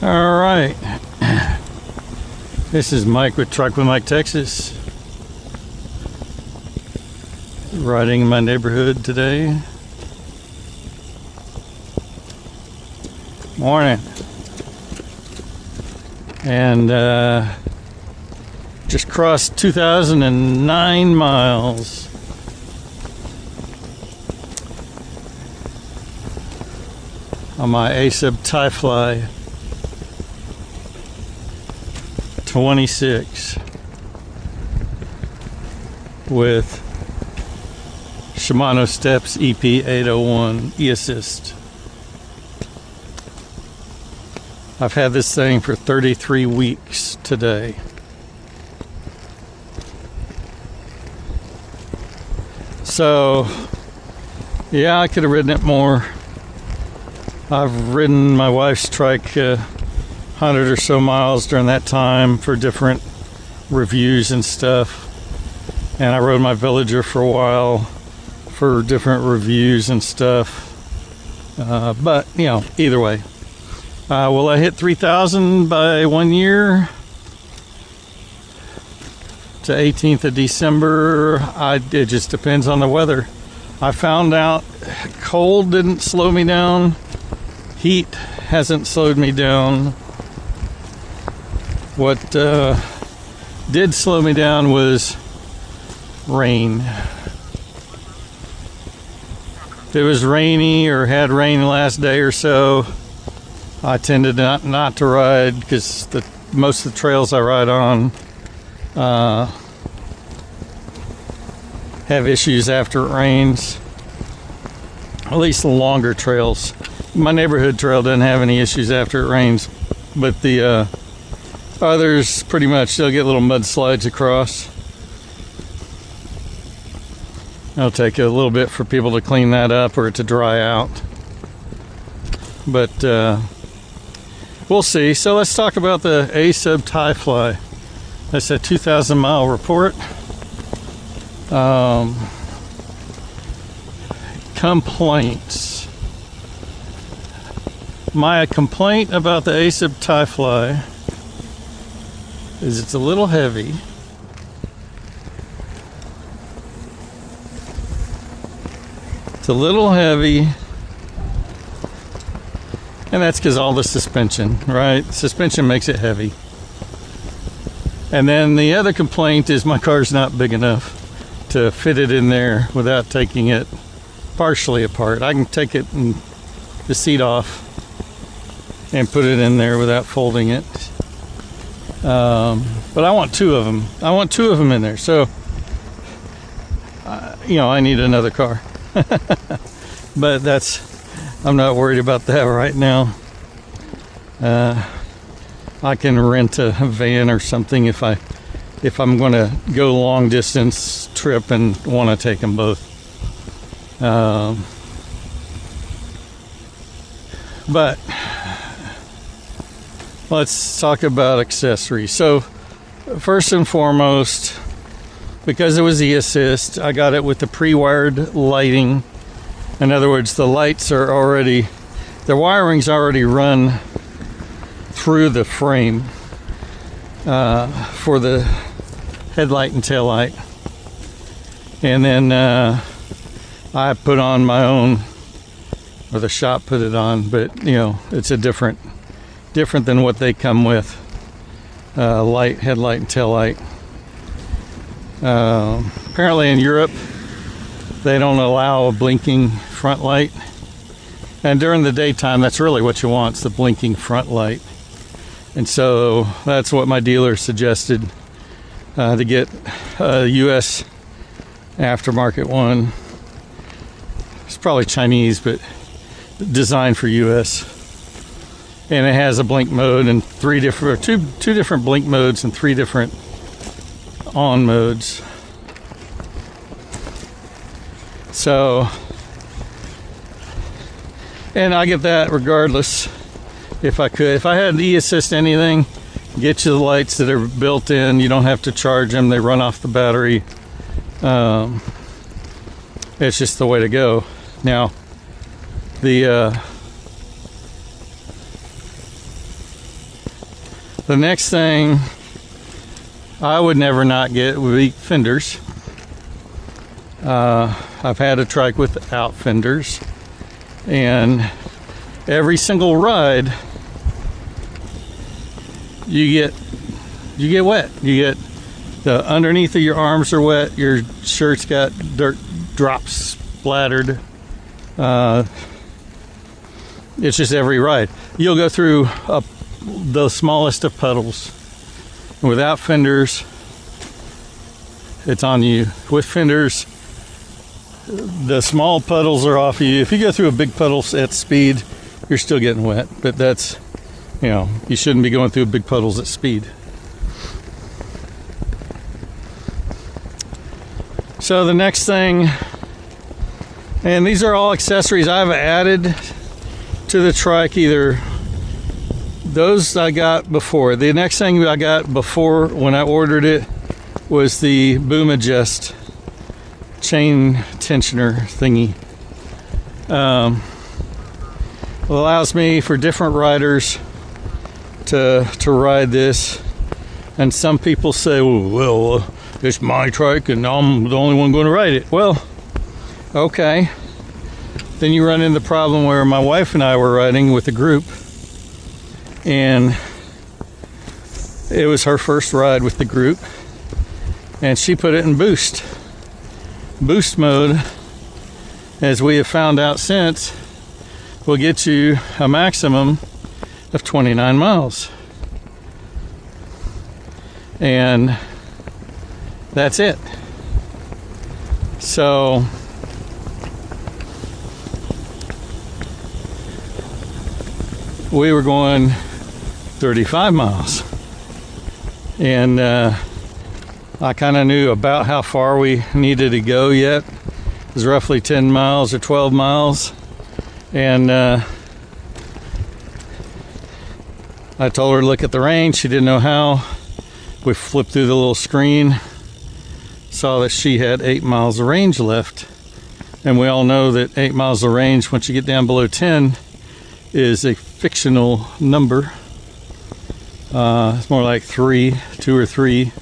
All right. This is Mike with Trike with Mike, Texas. Riding in my neighborhood today. Morning. And just crossed 2,009 miles. On my Azub Fly 26 with Shimano Steps EP 801 E-Assist. I've had this thing for 33 weeks today. So, yeah, I could have ridden it more. I've ridden my wife's Trike 100 or so miles during that time for different reviews and stuff. And I rode my Villager for a while for different reviews and stuff. But, you know, either way. Will I hit 3,000 by 1 year? To 18th of December, it just depends on the weather. I found out cold didn't slow me down. Heat hasn't slowed me down. What did slow me down was rain. If it was rainy or had rain the last day or so, I tended not to ride because most of the trails I ride on have issues after it rains. At least the longer trails. My neighborhood trail doesn't have any issues after it rains, but the others pretty much, they'll get little mudslides across. It'll take a little bit for people to clean that up or it to dry out, but we'll see. So let's talk about the Azub Fly. That's a 2,000 mile report. Complaints. My complaint about the Azub Fly is it's a little heavy. It's a little heavy. And that's because all the suspension, right? Suspension makes it heavy. And then the other complaint is my car's not big enough to fit it in there without taking it partially apart. I can take it and the seat off and put it in there without folding it. But I want two of them. I want two of them in there. So, you know, I need another car. But I'm not worried about that right now. I can rent a van or something if I'm going to go long distance trip and want to take them both. But let's talk about accessories. So first and foremost, because it was E-Assist, I got it with the pre-wired lighting. In other words, the lights are already, the wiring's already run through the frame for the headlight and tail light. And then I put on my own, or the shop put it on, but you know, it's a different than what they come with. Light, headlight, and tail light. Apparently in Europe, they don't allow a blinking front light. And during the daytime, that's really what you want, is the blinking front light. And so that's what my dealer suggested, to get a US aftermarket one. It's probably Chinese, but designed for US. And it has a blink mode and two different blink modes and 3 different on modes. So, and I get that regardless. If I could, if I had E-Assist anything, get you the lights that are built in. You don't have to charge them; they run off the battery. It's just the way to go. Now, The next thing I would never not get would be fenders. I've had a trike without fenders, and every single ride you get wet. You get the underneath of your arms are wet, your shirt's got dirt drops splattered. It's just every ride. You'll go through the smallest of puddles. Without fenders, it's on you. With fenders, the small puddles are off of you. If you go through a big puddle at speed, you're still getting wet. But that's, you know, you shouldn't be going through big puddles at speed. So the next thing, and these are all accessories I've added to the trike, either those I got before. The next thing I got before when I ordered it was the boom adjust chain tensioner thingy. It allows me for different riders to ride this. And some people say, well, it's my trike and I'm the only one going to ride it. Well, okay. Then you run into the problem where my wife and I were riding with a group, and it was her first ride with the group, and she put it in boost mode, as we have found out since, will get you a maximum of 29 miles. And that's it. So we were going 35 miles, and I kind of knew about how far we needed to go yet. It was roughly 10 miles or 12 miles, and I told her to look at the range. She didn't know how. We flipped through the little screen, saw that she had 8 miles of range left, and we all know that 8 miles of range, once you get down below 10, is a fictional number. It's more like 2 or 3.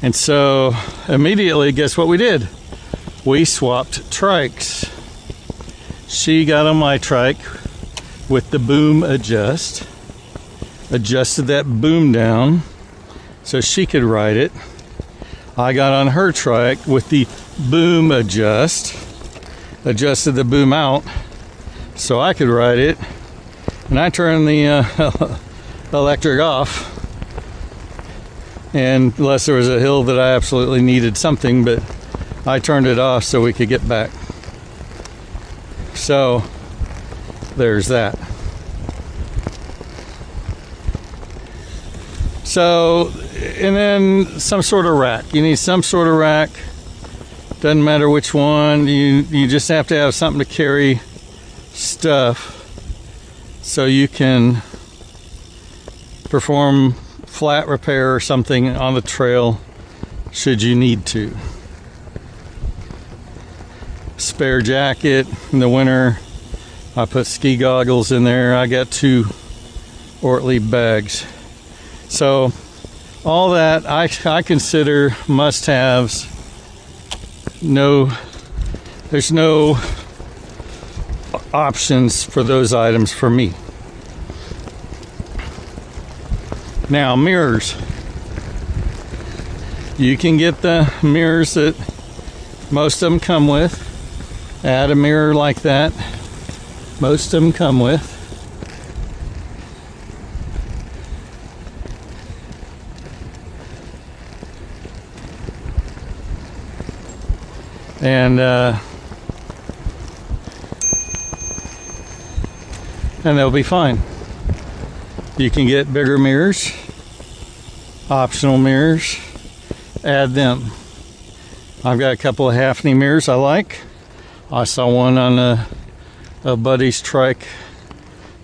And so immediately, guess what we did? We swapped trikes. She got on my trike with the boom adjusted that boom down so she could ride it. I got on her trike with the boom adjusted the boom out so I could ride it, and I turned the electric off, and unless there was a hill that I absolutely needed something, but I turned it off so we could get back. So there's that. So, and then some sort of rack. You need some sort of rack. Doesn't matter which one. You just have to have something to carry stuff so you can perform flat repair or something on the trail should you need to. Spare jacket in the winter. I put ski goggles in there. I got 2 Ortley bags. So all that I consider must-haves. There's no options for those items for me. Now, mirrors. You can get the mirrors that most of them come with. Add a mirror like that. Most of them come with. And they'll be fine. You can get bigger mirrors, optional mirrors, add them. I've got a couple of half-knee mirrors I like. I saw one on a buddy's trike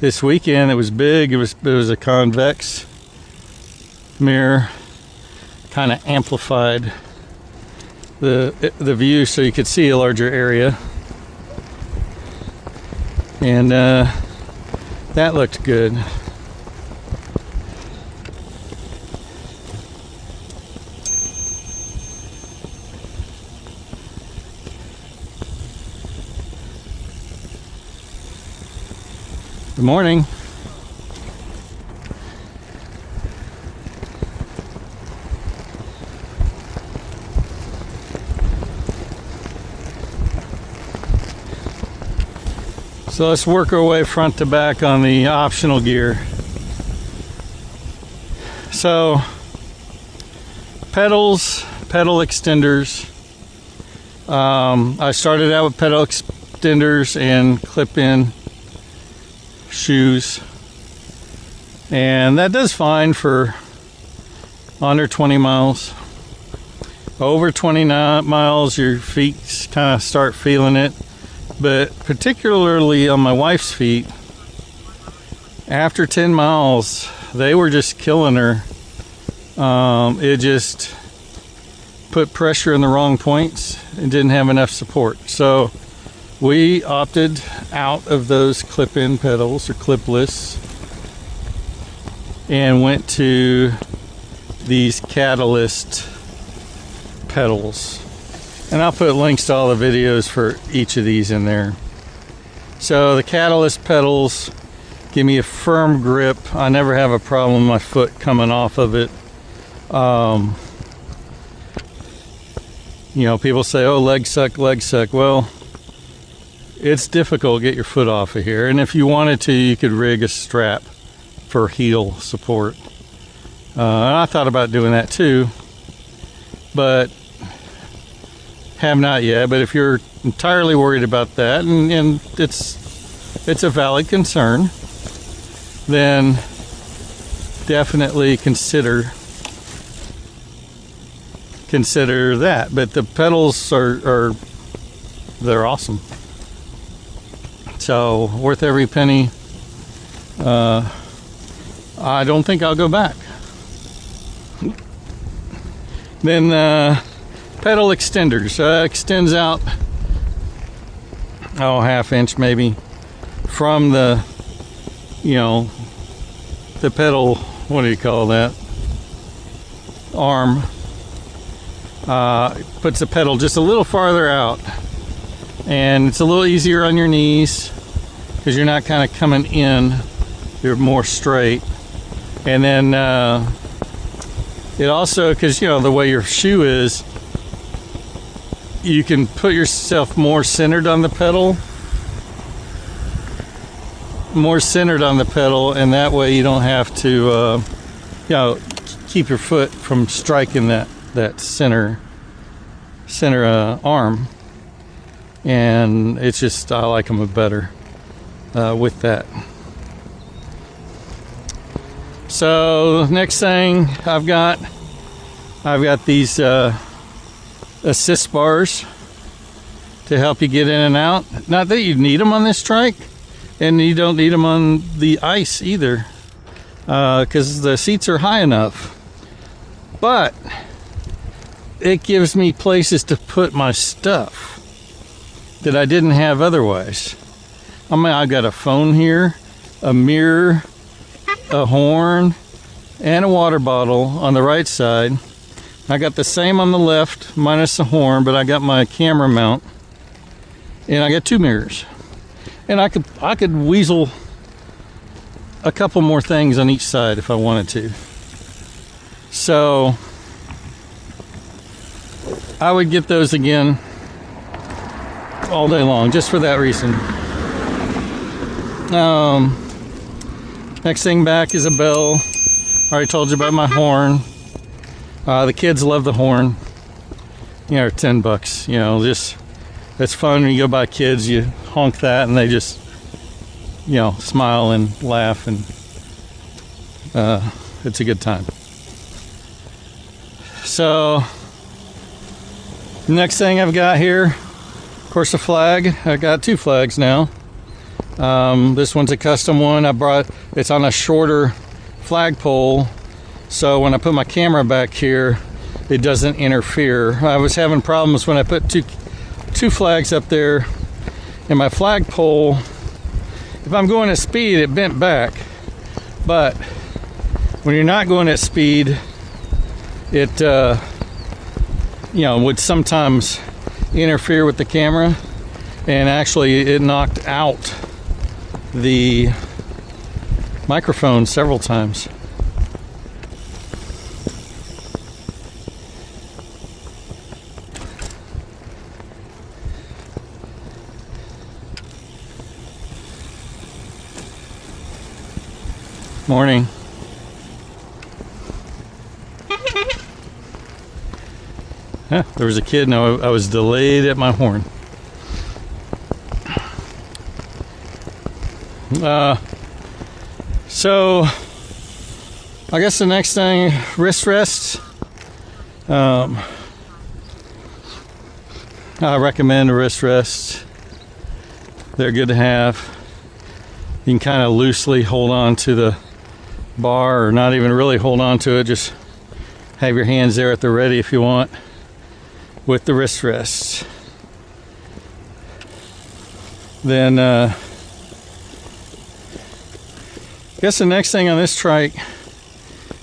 this weekend. It was big. It was a convex mirror, kind of amplified the view so you could see a larger area, and that looked good. Good morning. So let's work our way front to back on the optional gear. So pedals, pedal extenders. I started out with pedal extenders and clip-in shoes, and that does fine for under 20 miles. Over 29 miles, your feet kind of start feeling it, but particularly on my wife's feet, after 10 miles, they were just killing her. It just put pressure in the wrong points and didn't have enough support. So we opted out of those clip-in pedals or clipless and went to these Catalyst pedals. And I'll put links to all the videos for each of these in there. So the Catalyst pedals give me a firm grip. I never have a problem with my foot coming off of it. You know, people say, oh, leg suck, leg suck. Well, it's difficult to get your foot off of here. And if you wanted to, you could rig a strap for heel support. And I thought about doing that too, but have not yet. But if you're entirely worried about that, and it's a valid concern, then definitely consider that. But the pedals are they're awesome. So worth every penny. I don't think I'll go back. Then pedal extenders. Extends out, half inch maybe from the, the pedal, what do you call that, arm. Puts the pedal just a little farther out, and it's a little easier on your knees because you're not kind of coming in, you're more straight. And then it also, because the way your shoe is, you can put yourself more centered on the pedal, and that way you don't have to keep your foot from striking that center arm. And it's just, I like them better with that. So next thing I've got these assist bars to help you get in and out. Not that you need them on this Trike, and you don't need them on the ice either, because the seats are high enough. But it gives me places to put my stuff that I didn't have otherwise. I mean, I've got a phone here, a mirror, a horn, and a water bottle on the right side. I got the same on the left, minus the horn, but I got my camera mount, and I got 2 mirrors. And I could weasel a couple more things on each side if I wanted to. So I would get those again all day long, just for that reason. Next thing back is a bell. I already told you about my horn. The kids love the horn. $10. Just, it's fun when you go by kids, you honk that and they just, smile and laugh, and it's a good time. So next thing I've got here, of course, a flag. I got 2 flags now. This one's a custom one. It's on a shorter flagpole, so when I put my camera back here, it doesn't interfere. I was having problems when I put two flags up there, and my flagpole, if I'm going at speed, it bent back. But when you're not going at speed, it would sometimes interfere with the camera, and actually it knocked out the microphone several times. Morning. Huh, there was a kid and I was delayed at my horn. So I guess the next thing, wrist rests. I recommend a wrist rest. They're good to have. You can kind of loosely hold on to the bar, or not even really hold on to it, just have your hands there at the ready if you want with the wrist rests. Then I guess the next thing on this trike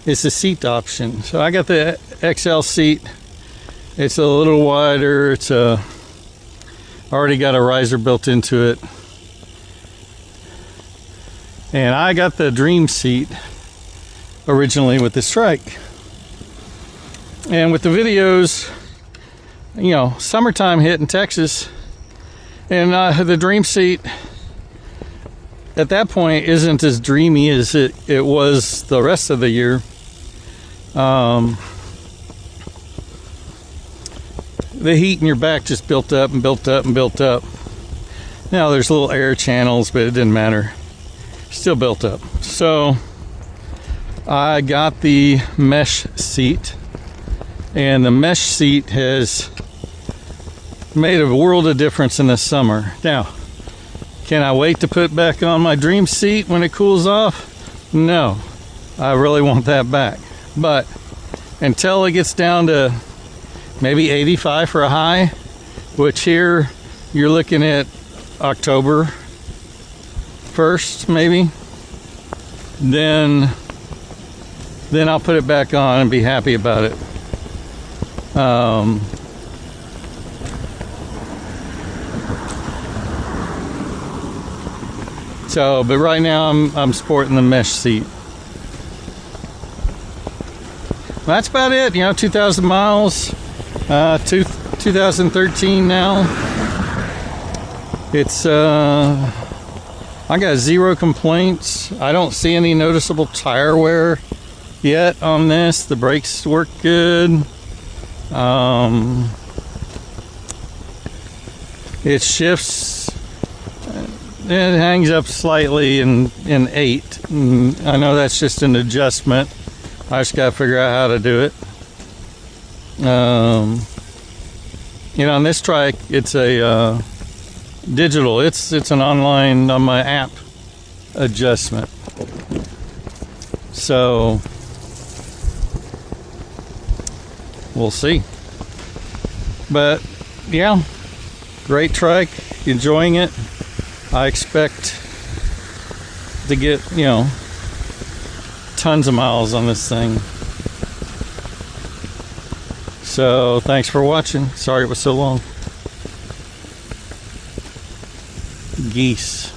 is the seat option. So I got the XL seat. It's a little wider. It's already got a riser built into it. And I got the Dream seat originally with this trike. And with the videos, you know, summertime hit in Texas, and the Dream seat at that point isn't as dreamy as it was the rest of the year. The heat in your back just built up and built up and built up. Now there's little air channels, but it didn't matter. Still built up. So I got the mesh seat, and the mesh seat has made a world of difference in the summer. Now, can I wait to put back on my Dream seat when it cools off? No, I really want that back. But until it gets down to maybe 85 for a high, which here you're looking at October 1st maybe, then I'll put it back on and be happy about it. But right now I'm sporting the mesh seat. That's about it. You know, 2,000 miles, 2013 now. It's I got zero complaints. I don't see any noticeable tire wear yet on this. The brakes work good. It shifts. It hangs up slightly in 8. I know that's just an adjustment. I just got to figure out how to do it. You know, on this trike, it's a digital. It's an online on my app adjustment. So we'll see. But yeah, great trike. Enjoying it. I expect to get, you know, tons of miles on this thing. So thanks for watching. Sorry it was so long. Geese.